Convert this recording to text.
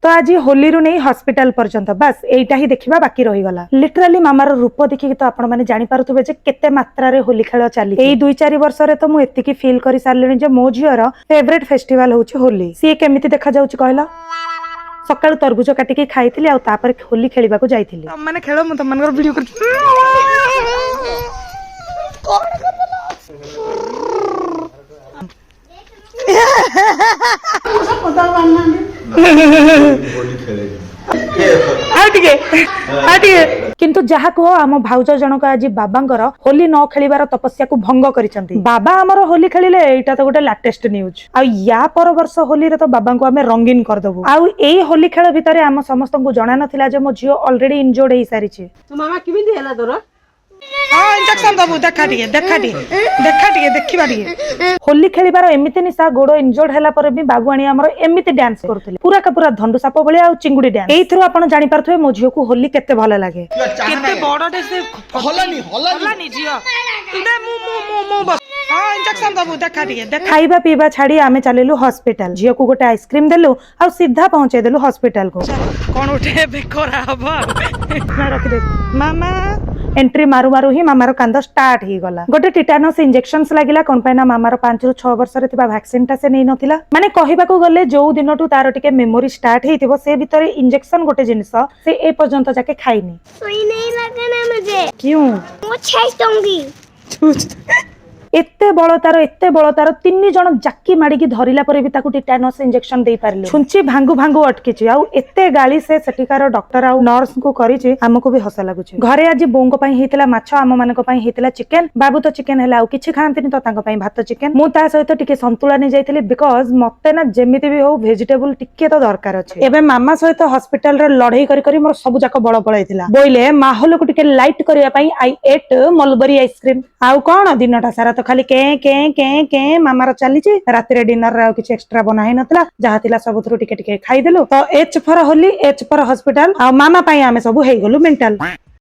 तो आज होली रू नहीं हॉस्पिटल पर्यंत बस एटा ही देखा बाकी रही गला। लिटराली मामार रूप देखिक तो आपण मैंने जानी पारुथबे जे केते मात्रा रे होली खेल चली। एई 2-4 वर्ष रे तो मु एतिकी फील करि सारलेनी जे मो झियर फेवरेट फेस्टिवल होची होली। सी केमिति देखा जाउची कहला सकाळु तरबुज काटिकी खाइथिली आ तापर होली खेलिबा को जाइथिली। माने खेलो मु तमनकर वीडियो कर किंतु जहा कह आम भाउज जनक आज बाबांकर होली न खेलिबार तपस्या को भंग करिसंती। बाबा हमर होली खेलिले एटा तो गोटे लेटेस्ट न्यूज। आ या पर वर्ष होली रे तो बाबा को हमें रंगीन कर दबु। आ एई होली खेल भितरे आम समस्त को जणा नथिला जे मो जियो ऑलरेडी इंजर्ड हेई सारी छे। तो मामा किमिति हैला तोर? हां इंजेक्शन दबु देखा टिके देखिबा टिके। होली खेलिबार एमिति निशा गोडो इंजर्ड हैला पर भी बाबुआणी हमर एमिति डांस करथले पूरा का पूरा धंडू साप भलिया आ चिंगुडी डांस। एई थ्रू आपण जानि पारथवे मो झियो को होली केते भलो लागे। केते बडडे से हलानी झियो इदे मु बस हां इंजेक्शन दबु देखा टिके। खाइबा पीबा छाडी आमे चलेलु हॉस्पिटल। झियो को गोटे आइसक्रीम देलु आ सीधा पहुंचे देलु हॉस्पिटल को। कोन उठे बेकोरा हबा मैं रख दे मामा। एंट्री मारू मारू ही मामार कांद स्टार्ट ही गला। गोटे टिटानस इंजेक्शन्स लागिला कोन पैना मामार 5 ରୁ 6 वर्ष रे तिबा वैक्सीन ता से नै नथिला। माने कहिबाको गले जो दिनटू तार टिके मेमोरी स्टार्ट हेतिबो से भितरे इंजेक्शन गोटे जिनिस से ए पर्यंत जाके खाइनी। सुई नहीं लगना मुझे। क्यों? मैं छेच दूंगी। एते बड़ तार 3 जण जाकी माड़ी धरिला पर भी ताकू टिटानस इंजेक्शन दे पारले। छुंची भांगु भांगु अटकीची आ एते गाली से सेटिकार डॉक्टर आ नर्स को करिची हमको भी हस लागुची। घरे आज बोंग पई हेतिला माछ आम मानको पई हेतिला चिकन। बाबू तो चिकन हैला आ किछि खांतिनी तो तांको पई भात चिकन। मु ता सहित टिके संतुला नै जाइथिली बिकॉज़ मते ना जेमिति भी हो वेजिटेबल टिके तो दरकार अछि। एबे मामा सहित हॉस्पिटल रे लढाई करी करी मोर सब जाक बळ पळैथिला। बोइले माहौल को टिके लाइट करिया पई आई एट मलबरी आइसक्रीम। आउ कोन दिनटा सारा तो खाली के के के के मामार चली राति रे डिनर रे किछि एक्स्ट्रा बना हे नतला जहा थिला सब थरु टिके टिके खाइ देलु। तो H for Holi H for hospital आ मामा पई आमे सब हेइ गेलु मेंटल।